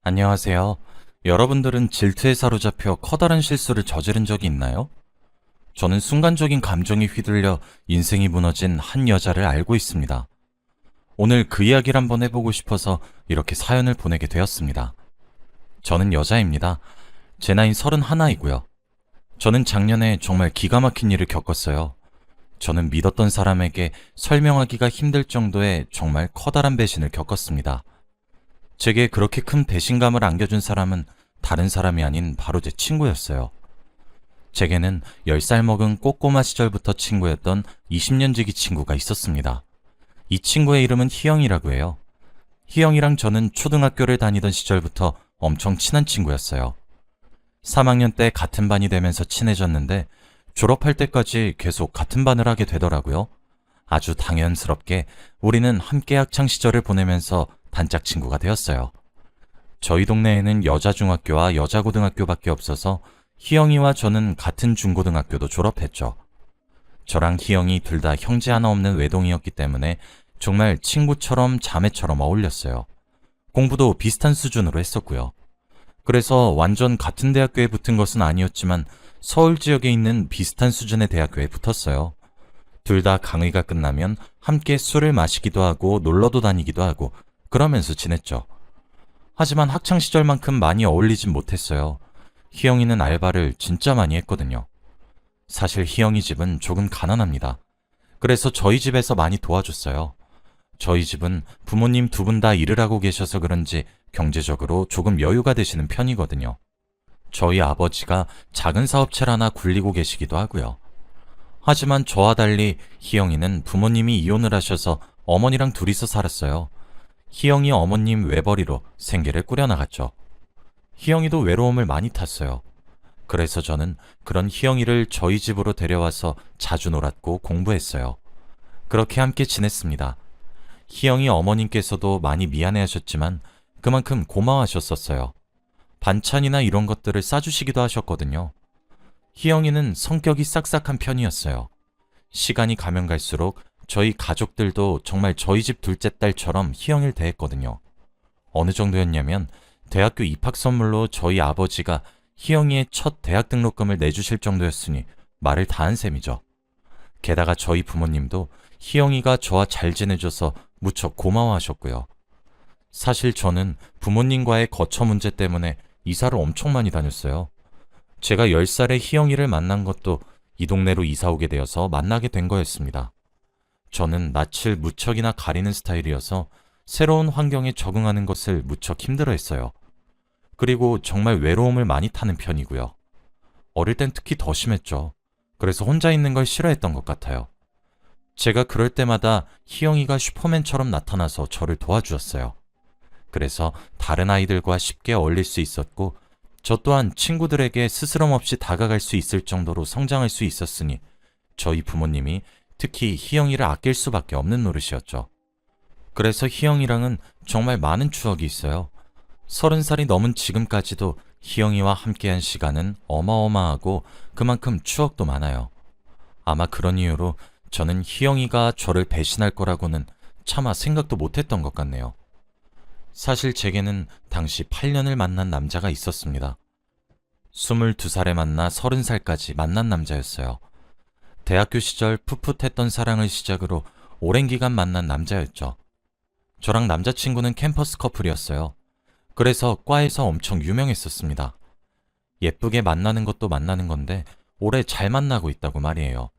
안녕하세요. 여러분들은 질투에 사로잡혀 커다란 실수를 저지른 적이 있나요? 저는 순간적인 감정에 휘둘려 인생이 무너진 한 여자를 알고 있습니다. 오늘 그 이야기를 한번 해보고 싶어서 이렇게 사연을 보내게 되었습니다. 저는 여자입니다. 제 나이는 31이고요. 저는 작년에 정말 기가 막힌 일을 겪었어요. 저는 믿었던 사람에게 설명하기가 힘들 정도의 정말 커다란 배신을 겪었습니다. 제게 그렇게 큰 배신감을 안겨준 사람은 다른 사람이 아닌 바로 제 친구였어요. 제게는 10살 먹은 꼬꼬마 시절부터 친구였던 20년 지기 친구가 있었습니다. 이 친구의 이름은 희영이라고 해요. 희영이랑 저는 초등학교를 다니던 시절부터 엄청 친한 친구였어요. 3학년 때 같은 반이 되면서 친해졌는데 졸업할 때까지 계속 같은 반을 하게 되더라고요. 아주 당연스럽게 우리는 함께 학창 시절을 보내면서 단짝 친구가 되었어요. 저희 동네에는 여자 중학교와 여자 고등학교밖에 없어서 희영이와 저는 같은 중고등학교도 졸업했죠. 저랑 희영이 둘 다 형제 하나 없는 외동이었기 때문에 정말 친구처럼 자매처럼 어울렸어요. 공부도 비슷한 수준으로 했었고요. 그래서 완전 같은 대학교에 붙은 것은 아니었지만 서울 지역에 있는 비슷한 수준의 대학교에 붙었어요. 둘 다 강의가 끝나면 함께 술을 마시기도 하고 놀러도 다니기도 하고 그러면서 지냈죠. 하지만 학창시절만큼 많이 어울리진 못했어요. 희영이는 알바를 진짜 많이 했거든요. 사실 희영이 집은 조금 가난합니다. 그래서 저희 집에서 많이 도와줬어요. 저희 집은 부모님 두 분 다 일을 하고 계셔서 그런지 경제적으로 조금 여유가 되시는 편이거든요. 저희 아버지가 작은 사업체를 하나 굴리고 계시기도 하고요. 하지만 저와 달리 희영이는 부모님이 이혼을 하셔서 어머니랑 둘이서 살았어요. 희영이 어머님 외벌이로 생계를 꾸려나갔죠. 희영이도 외로움을 많이 탔어요. 그래서 저는 그런 희영이를 저희 집으로 데려와서 자주 놀았고 공부했어요. 그렇게 함께 지냈습니다. 희영이 어머님께서도 많이 미안해하셨지만 그만큼 고마워하셨었어요. 반찬이나 이런 것들을 싸주시기도 하셨거든요. 희영이는 성격이 싹싹한 편이었어요. 시간이 가면 갈수록 저희 가족들도 정말 저희 집 둘째 딸처럼 희영이를 대했거든요. 어느 정도였냐면 대학교 입학 선물로 저희 아버지가 희영이의 첫 대학 등록금을 내주실 정도였으니 말을 다 한 셈이죠. 게다가 저희 부모님도 희영이가 저와 잘 지내줘서 무척 고마워하셨고요. 사실 저는 부모님과의 거처 문제 때문에 이사를 엄청 많이 다녔어요. 제가 10살에 희영이를 만난 것도 이 동네로 이사 오게 되어서 만나게 된 거였습니다. 저는 낯을 무척이나 가리는 스타일이어서 새로운 환경에 적응하는 것을 무척 힘들어했어요. 그리고 정말 외로움을 많이 타는 편이고요. 어릴 땐 특히 더 심했죠. 그래서 혼자 있는 걸 싫어했던 것 같아요. 제가 그럴 때마다 희영이가 슈퍼맨처럼 나타나서 저를 도와주었어요. 그래서 다른 아이들과 쉽게 어울릴 수 있었고 저 또한 친구들에게 스스럼 없이 다가갈 수 있을 정도로 성장할 수 있었으니 저희 부모님이 특히 희영이를 아낄 수밖에 없는 노릇이었죠. 그래서 희영이랑은 정말 많은 추억이 있어요. 30살이 넘은 지금까지도 희영이와 함께한 시간은 어마어마하고 그만큼 추억도 많아요. 아마 그런 이유로 저는 희영이가 저를 배신할 거라고는 차마 생각도 못했던 것 같네요. 사실 제게는 당시 8년을 만난 남자가 있었습니다. 22살에 만나 30살까지 만난 남자였어요. 대학교 시절 풋풋했던 사랑을 시작으로 오랜 기간 만난 남자였죠. 저랑 남자친구는 캠퍼스 커플이었어요. 그래서 과에서 엄청 유명했었습니다. 예쁘게 만나는 것도 만나는 건데 오래 잘 만나고 있다고 말이에요.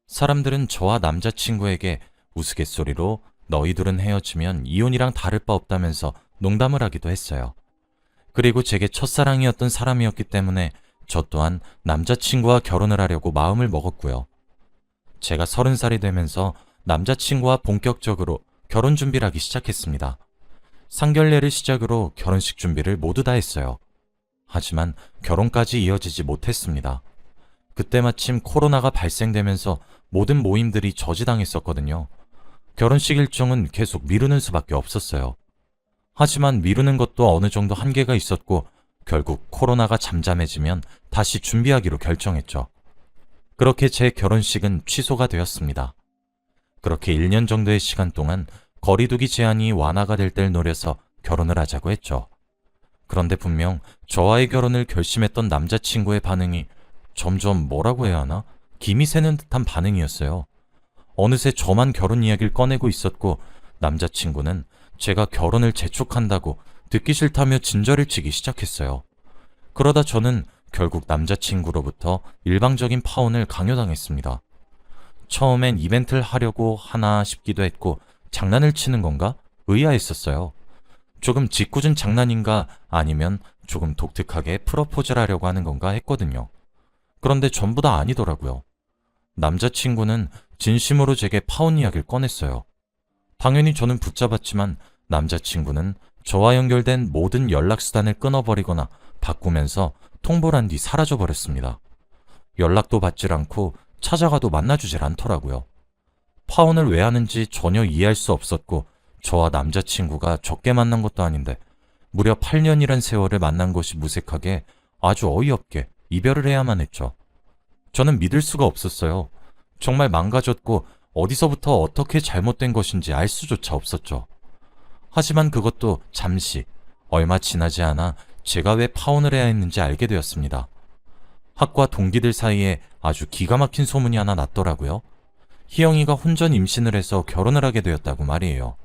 사람들은 저와 남자친구에게 우스갯소리로 너희들은 헤어지면 이혼이랑 다를 바 없다면서 농담을 하기도 했어요. 그리고 제게 첫사랑이었던 사람이었기 때문에 저 또한 남자친구와 결혼을 하려고 마음을 먹었고요. 제가 30살이 되면서 남자친구와 본격적으로 결혼 준비를 하기 시작했습니다. 상견례를 시작으로 결혼식 준비를 모두 다 했어요. 하지만 결혼까지 이어지지 못했습니다. 그때 마침 코로나가 발생되면서 모든 모임들이 저지당했었거든요. 결혼식 일정은 계속 미루는 수밖에 없었어요. 하지만 미루는 것도 어느 정도 한계가 있었고 결국 코로나가 잠잠해지면 다시 준비하기로 결정했죠. 그렇게 제 결혼식은 취소가 되었습니다. 그렇게 1년 정도의 시간 동안 거리두기 제한이 완화가 될 때를 노려서 결혼을 하자고 했죠. 그런데 분명 저와의 결혼을 결심했던 남자친구의 반응이 점점 뭐라고 해야 하나? 김이 새는 듯한 반응이었어요. 어느새 저만 결혼 이야기를 꺼내고 있었고 남자친구는 제가 결혼을 재촉한다고 듣기 싫다며 진저를 치기 시작했어요. 그러다 저는 결국 남자친구로부터 일방적인 파혼을 강요당했습니다. 처음엔 이벤트를 하려고 하나 싶기도 했고 장난을 치는 건가? 의아했었어요. 조금 짓궂은 장난인가 아니면 조금 독특하게 프러포즈를 하려고 하는 건가 했거든요. 그런데 전부 다 아니더라고요. 남자친구는 진심으로 제게 파혼 이야기를 꺼냈어요. 당연히 저는 붙잡았지만 남자친구는 저와 연결된 모든 연락수단을 끊어버리거나 바꾸면서 통보를 한 뒤 사라져버렸습니다. 연락도 받질 않고 찾아가도 만나주질 않더라고요. 파혼을 왜 하는지 전혀 이해할 수 없었고 저와 남자친구가 적게 만난 것도 아닌데 무려 8년이란 세월을 만난 것이 무색하게 아주 어이없게 이별을 해야만 했죠. 저는 믿을 수가 없었어요. 정말 망가졌고 어디서부터 어떻게 잘못된 것인지 알 수조차 없었죠. 하지만 그것도 잠시, 얼마 지나지 않아 제가 왜 파혼을 해야 했는지 알게 되었습니다. 학과 동기들 사이에 아주 기가 막힌 소문이 하나 났더라고요. 희영이가 혼전 임신을 해서 결혼을 하게 되었다고 말이에요.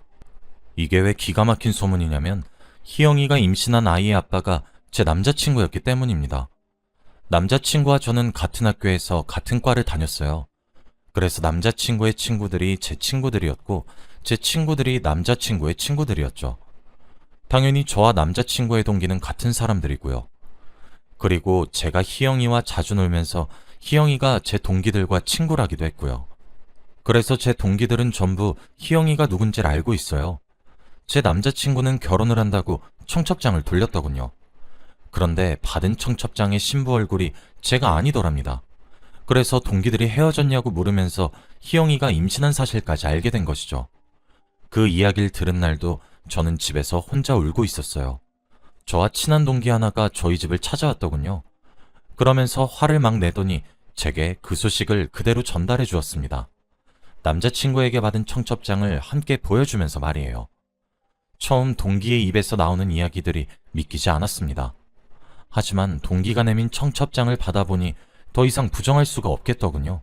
이게 왜 기가 막힌 소문이냐면 희영이가 임신한 아이의 아빠가 제 남자친구였기 때문입니다. 남자친구와 저는 같은 학교에서 같은 과를 다녔어요. 그래서 남자친구의 친구들이 제 친구들이었고 제 친구들이 남자친구의 친구들이었죠. 당연히 저와 남자친구의 동기는 같은 사람들이고요. 그리고 제가 희영이와 자주 놀면서 희영이가 제 동기들과 친구라기도 했고요. 그래서 제 동기들은 전부 희영이가 누군지를 알고 있어요. 제 남자친구는 결혼을 한다고 청첩장을 돌렸더군요. 그런데 받은 청첩장의 신부 얼굴이 제가 아니더랍니다. 그래서 동기들이 헤어졌냐고 물으면서 희영이가 임신한 사실까지 알게 된 것이죠. 그 이야기를 들은 날도 저는 집에서 혼자 울고 있었어요. 저와 친한 동기 하나가 저희 집을 찾아왔더군요. 그러면서 화를 막 내더니 제게 그 소식을 그대로 전달해 주었습니다. 남자친구에게 받은 청첩장을 함께 보여주면서 말이에요. 처음 동기의 입에서 나오는 이야기들이 믿기지 않았습니다. 하지만 동기가 내민 청첩장을 받아보니 더 이상 부정할 수가 없겠더군요.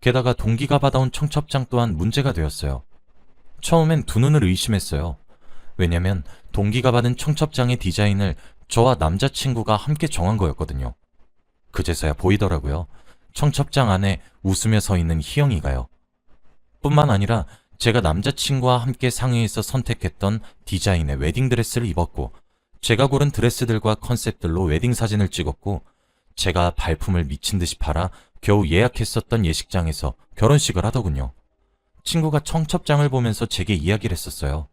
게다가 동기가 받아온 청첩장 또한 문제가 되었어요. 처음엔 두 눈을 의심했어요. 왜냐면 동기가 받은 청첩장의 디자인을 저와 남자친구가 함께 정한 거였거든요. 그제서야 보이더라고요. 청첩장 안에 웃으며 서 있는 희영이가요. 뿐만 아니라 제가 남자친구와 함께 상의해서 선택했던 디자인의 웨딩드레스를 입었고 제가 고른 드레스들과 컨셉들로 웨딩 사진을 찍었고 제가 발품을 미친 듯이 팔아 겨우 예약했었던 예식장에서 결혼식을 하더군요. 친구가 청첩장을 보면서 제게 이야기를 했었어요.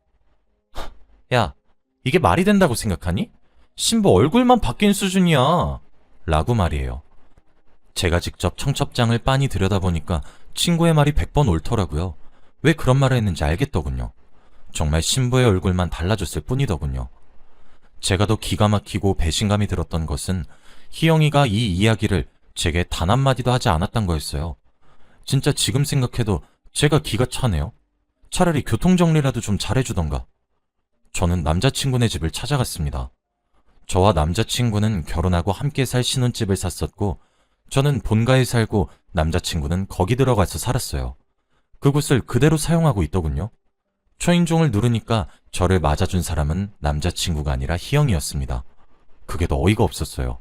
야, 이게 말이 된다고 생각하니? 신부 얼굴만 바뀐 수준이야. 라고 말이에요. 제가 직접 청첩장을 빤히 들여다보니까 친구의 말이 100번 옳더라고요. 왜 그런 말을 했는지 알겠더군요. 정말 신부의 얼굴만 달라졌을 뿐이더군요. 제가 더 기가 막히고 배신감이 들었던 것은 희영이가 이 이야기를 제게 단 한마디도 하지 않았던 거였어요. 진짜 지금 생각해도 제가 기가 차네요. 차라리 교통정리라도 좀 잘해주던가. 저는 남자친구네 집을 찾아갔습니다. 저와 남자친구는 결혼하고 함께 살 신혼집을 샀었고 저는 본가에 살고 남자친구는 거기 들어가서 살았어요. 그곳을 그대로 사용하고 있더군요. 초인종을 누르니까 저를 맞아준 사람은 남자친구가 아니라 희영이었습니다. 그게 더 어이가 없었어요.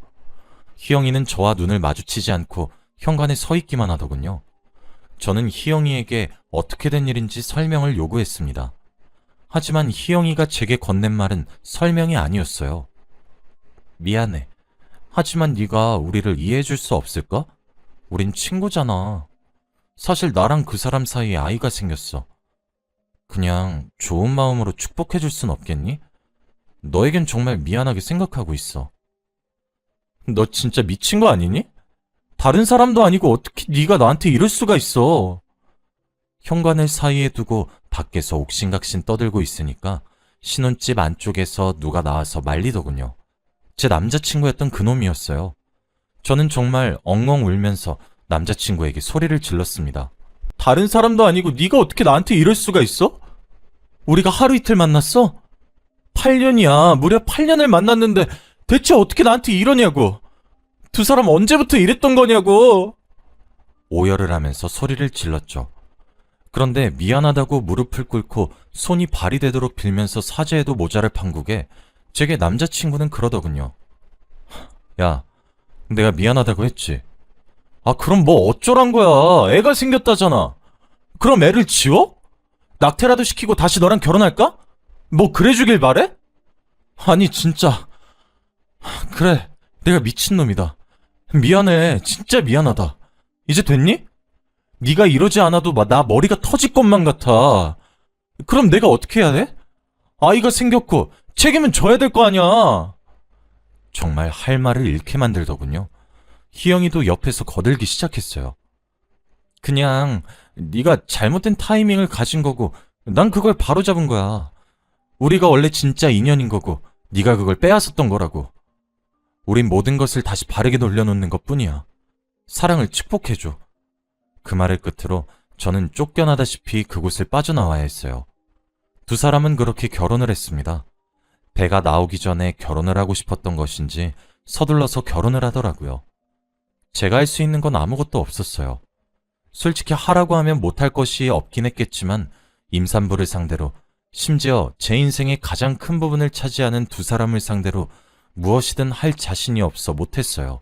희영이는 저와 눈을 마주치지 않고 현관에 서 있기만 하더군요. 저는 희영이에게 어떻게 된 일인지 설명을 요구했습니다. 하지만 희영이가 제게 건넨 말은 설명이 아니었어요. 미안해. 하지만 네가 우리를 이해해줄 수 없을까? 우린 친구잖아. 사실 나랑 그 사람 사이에 아이가 생겼어. 그냥 좋은 마음으로 축복해줄 순 없겠니? 너에겐 정말 미안하게 생각하고 있어. 너 진짜 미친 거 아니니? 다른 사람도 아니고 어떻게 네가 나한테 이럴 수가 있어. 현관을 사이에 두고 밖에서 옥신각신 떠들고 있으니까 신혼집 안쪽에서 누가 나와서 말리더군요. 제 남자친구였던 그놈이었어요. 저는 정말 엉엉 울면서 남자친구에게 소리를 질렀습니다. 다른 사람도 아니고 네가 어떻게 나한테 이럴 수가 있어? 우리가 하루 이틀 만났어? 8년이야. 무려 8년을 만났는데 대체 어떻게 나한테 이러냐고. 두 사람 언제부터 이랬던 거냐고. 오열을 하면서 소리를 질렀죠. 그런데 미안하다고 무릎을 꿇고 손이 발이 되도록 빌면서 사죄해도 모자랄 판국에 제게 남자친구는 그러더군요. 야, 내가 미안하다고 했지. 아, 그럼 뭐 어쩌란 거야. 애가 생겼다잖아. 그럼 애를 지워? 낙태라도 시키고 다시 너랑 결혼할까? 뭐 그래주길 바래? 아니 진짜. 그래, 내가 미친놈이다. 미안해. 진짜 미안하다. 이제 됐니? 네가 이러지 않아도 나 머리가 터질 것만 같아. 그럼 내가 어떻게 해야 돼? 아이가 생겼고 책임은 져야 될 거 아니야. 정말 할 말을 잃게 만들더군요. 희영이도 옆에서 거들기 시작했어요. 그냥 네가 잘못된 타이밍을 가진 거고 난 그걸 바로잡은 거야. 우리가 원래 진짜 인연인 거고 네가 그걸 빼앗았던 거라고. 우린 모든 것을 다시 바르게 돌려놓는 것뿐이야. 사랑을 축복해줘. 그 말을 끝으로 저는 쫓겨나다시피 그곳을 빠져나와야 했어요. 두 사람은 그렇게 결혼을 했습니다. 배가 나오기 전에 결혼을 하고 싶었던 것인지 서둘러서 결혼을 하더라고요. 제가 할 수 있는 건 아무것도 없었어요. 솔직히 하라고 하면 못할 것이 없긴 했겠지만 임산부를 상대로, 심지어 제 인생의 가장 큰 부분을 차지하는 두 사람을 상대로 무엇이든 할 자신이 없어 못했어요.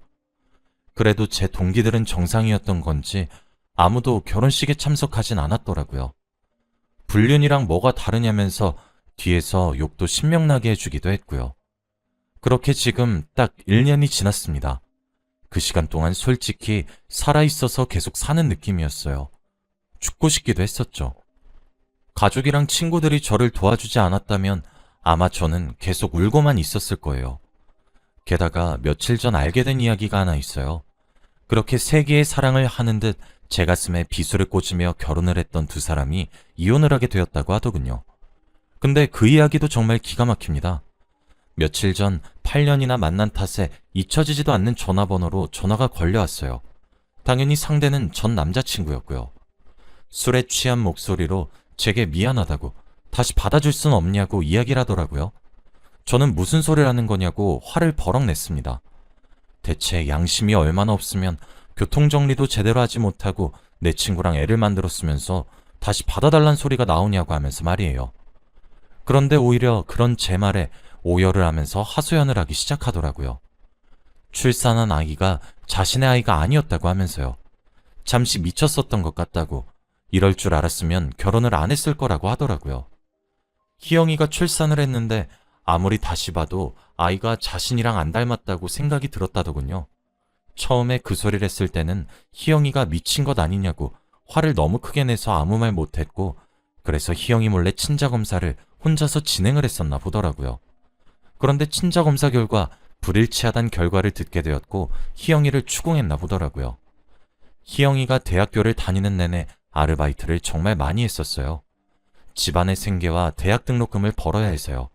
그래도 제 동기들은 정상이었던 건지 아무도 결혼식에 참석하진 않았더라고요. 불륜이랑 뭐가 다르냐면서 뒤에서 욕도 신명나게 해주기도 했고요. 그렇게 지금 딱 1년이 지났습니다. 그 시간 동안 솔직히 살아있어서 계속 사는 느낌이었어요. 죽고 싶기도 했었죠. 가족이랑 친구들이 저를 도와주지 않았다면 아마 저는 계속 울고만 있었을 거예요. 게다가 며칠 전 알게 된 이야기가 하나 있어요. 그렇게 세계의 사랑을 하는 듯 제 가슴에 비수를 꽂으며 결혼을 했던 두 사람이 이혼을 하게 되었다고 하더군요. 근데 그 이야기도 정말 기가 막힙니다. 며칠 전 8년이나 만난 탓에 잊혀지지도 않는 전화번호로 전화가 걸려왔어요. 당연히 상대는 전 남자친구였고요. 술에 취한 목소리로 제게 미안하다고, 다시 받아줄 순 없냐고 이야기를 하더라고요. 저는 무슨 소리를 하는 거냐고 화를 버럭 냈습니다. 대체 양심이 얼마나 없으면 교통정리도 제대로 하지 못하고 내 친구랑 애를 만들었으면서 다시 받아달란 소리가 나오냐고 하면서 말이에요. 그런데 오히려 그런 제 말에 오열을 하면서 하소연을 하기 시작하더라고요. 출산한 아기가 자신의 아이가 아니었다고 하면서요. 잠시 미쳤었던 것 같다고, 이럴 줄 알았으면 결혼을 안 했을 거라고 하더라고요. 희영이가 출산을 했는데 아무리 다시 봐도 아이가 자신이랑 안 닮았다고 생각이 들었다더군요. 처음에 그 소리를 했을 때는 희영이가 미친 것 아니냐고 화를 너무 크게 내서 아무 말 못했고, 그래서 희영이 몰래 친자검사를 혼자서 진행을 했었나 보더라고요. 그런데 친자검사 결과 불일치하단 결과를 듣게 되었고 희영이를 추궁했나 보더라고요. 희영이가 대학교를 다니는 내내 아르바이트를 정말 많이 했었어요. 집안의 생계와 대학 등록금을 벌어야 해서요.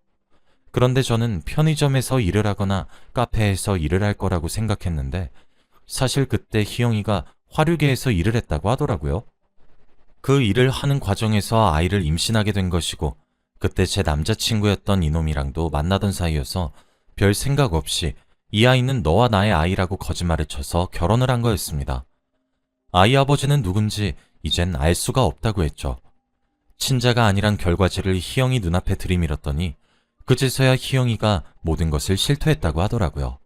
그런데 저는 편의점에서 일을 하거나 카페에서 일을 할 거라고 생각했는데 사실 그때 희영이가 화류계에서 일을 했다고 하더라고요. 그 일을 하는 과정에서 아이를 임신하게 된 것이고 그때 제 남자친구였던 이놈이랑도 만나던 사이여서 별 생각 없이 이 아이는 너와 나의 아이라고 거짓말을 쳐서 결혼을 한 거였습니다. 아이 아버지는 누군지 이젠 알 수가 없다고 했죠. 친자가 아니란 결과지를 희영이 눈앞에 들이밀었더니 그제서야 희영이가 모든 것을 실토했다고 하더라고요.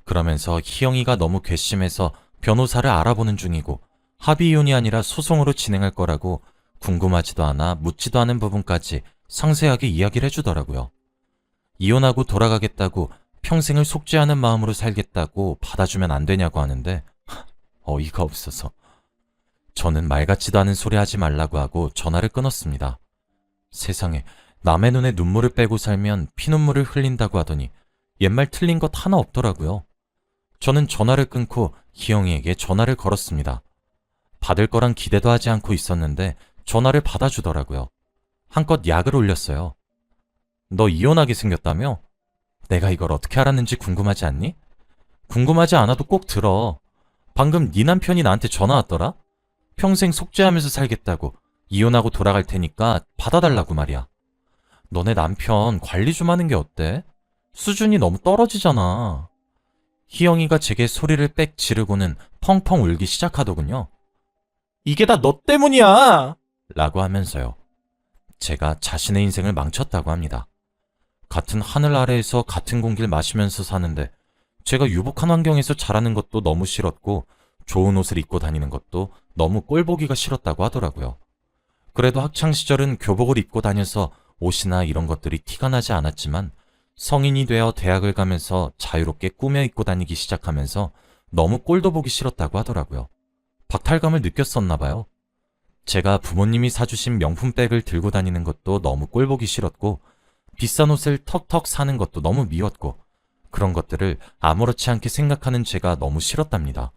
그러면서 희영이가 너무 괘씸해서 변호사를 알아보는 중이고 합의 이혼이 아니라 소송으로 진행할 거라고 궁금하지도 않아 묻지도 않은 부분까지 상세하게 이야기를 해주더라고요. 이혼하고 돌아가겠다고, 평생을 속죄하는 마음으로 살겠다고 받아주면 안 되냐고 하는데 어이가 없어서 저는 말 같지도 않은 소리 하지 말라고 하고 전화를 끊었습니다. 세상에, 남의 눈에 눈물을 빼고 살면 피눈물을 흘린다고 하더니 옛말 틀린 것 하나 없더라고요. 저는 전화를 끊고 희영이에게 전화를 걸었습니다. 받을 거란 기대도 하지 않고 있었는데 전화를 받아주더라고요. 한껏 약을 올렸어요. 너 이혼하게 생겼다며? 내가 이걸 어떻게 알았는지 궁금하지 않니? 궁금하지 않아도 꼭 들어. 방금 네 남편이 나한테 전화 왔더라? 평생 속죄하면서 살겠다고, 이혼하고 돌아갈 테니까 받아달라고 말이야. 너네 남편 관리 좀 하는 게 어때? 수준이 너무 떨어지잖아. 희영이가 제게 소리를 빽 지르고는 펑펑 울기 시작하더군요. 이게 다 너 때문이야! 라고 하면서요. 제가 자신의 인생을 망쳤다고 합니다. 같은 하늘 아래에서 같은 공기를 마시면서 사는데 제가 유복한 환경에서 자라는 것도 너무 싫었고 좋은 옷을 입고 다니는 것도 너무 꼴보기가 싫었다고 하더라고요. 그래도 학창시절은 교복을 입고 다녀서 옷이나 이런 것들이 티가 나지 않았지만 성인이 되어 대학을 가면서 자유롭게 꾸며 입고 다니기 시작하면서 너무 꼴도 보기 싫었다고 하더라고요. 박탈감을 느꼈었나 봐요. 제가 부모님이 사주신 명품백을 들고 다니는 것도 너무 꼴보기 싫었고 비싼 옷을 턱턱 사는 것도 너무 미웠고 그런 것들을 아무렇지 않게 생각하는 제가 너무 싫었답니다.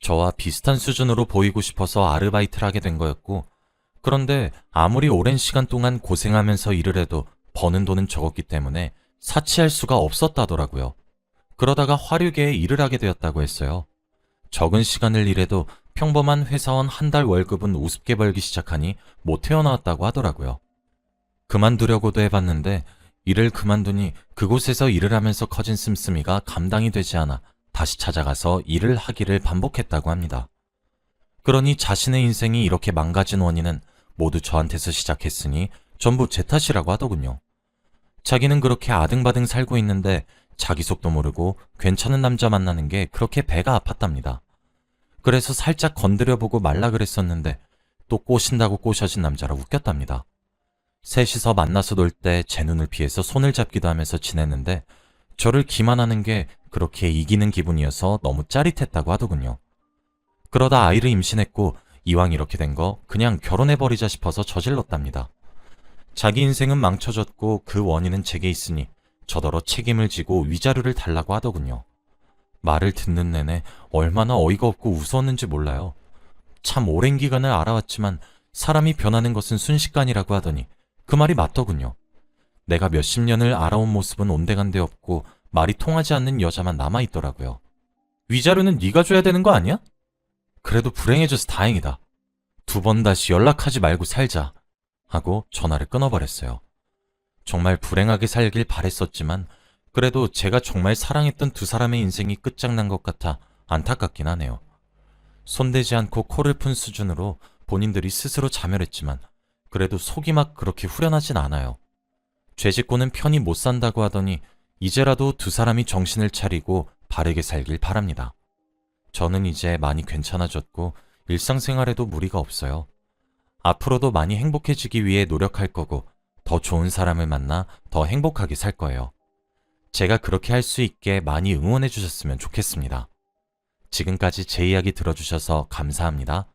저와 비슷한 수준으로 보이고 싶어서 아르바이트를 하게 된 거였고 그런데 아무리 오랜 시간 동안 고생하면서 일을 해도 버는 돈은 적었기 때문에 사치할 수가 없었다더라고요. 그러다가 화류계에 일을 하게 되었다고 했어요. 적은 시간을 일해도 평범한 회사원 한 달 월급은 우습게 벌기 시작하니 못 태어나왔다고 하더라고요. 그만두려고도 해봤는데 일을 그만두니 그곳에서 일을 하면서 커진 씀씀이가 감당이 되지 않아 다시 찾아가서 일을 하기를 반복했다고 합니다. 그러니 자신의 인생이 이렇게 망가진 원인은 모두 저한테서 시작했으니 전부 제 탓이라고 하더군요. 자기는 그렇게 아등바등 살고 있는데 자기 속도 모르고 괜찮은 남자 만나는 게 그렇게 배가 아팠답니다. 그래서 살짝 건드려보고 말라 그랬었는데 또 꼬신다고 꼬셔진 남자라 웃겼답니다. 셋이서 만나서 놀 때 제 눈을 피해서 손을 잡기도 하면서 지냈는데 저를 기만하는 게 그렇게 이기는 기분이어서 너무 짜릿했다고 하더군요. 그러다 아이를 임신했고 이왕 이렇게 된 거 그냥 결혼해버리자 싶어서 저질렀답니다. 자기 인생은 망쳐졌고 그 원인은 제게 있으니 저더러 책임을 지고 위자료를 달라고 하더군요. 말을 듣는 내내 얼마나 어이가 없고 우스웠는지 몰라요. 참 오랜 기간을 알아왔지만 사람이 변하는 것은 순식간이라고 하더니 그 말이 맞더군요. 내가 몇십 년을 알아온 모습은 온데간데 없고 말이 통하지 않는 여자만 남아있더라고요. 위자료는 네가 줘야 되는 거 아니야? 그래도 불행해져서 다행이다. 2번 다시 연락하지 말고 살자. 하고 전화를 끊어버렸어요. 정말 불행하게 살길 바랬었지만 그래도 제가 정말 사랑했던 두 사람의 인생이 끝장난 것 같아 안타깝긴 하네요. 손대지 않고 코를 푼 수준으로 본인들이 스스로 자멸했지만 그래도 속이 막 그렇게 후련하진 않아요. 죄짓고는 편히 못 산다고 하더니 이제라도 두 사람이 정신을 차리고 바르게 살길 바랍니다. 저는 이제 많이 괜찮아졌고 일상생활에도 무리가 없어요. 앞으로도 많이 행복해지기 위해 노력할 거고 더 좋은 사람을 만나 더 행복하게 살 거예요. 제가 그렇게 할 수 있게 많이 응원해 주셨으면 좋겠습니다. 지금까지 제 이야기 들어주셔서 감사합니다.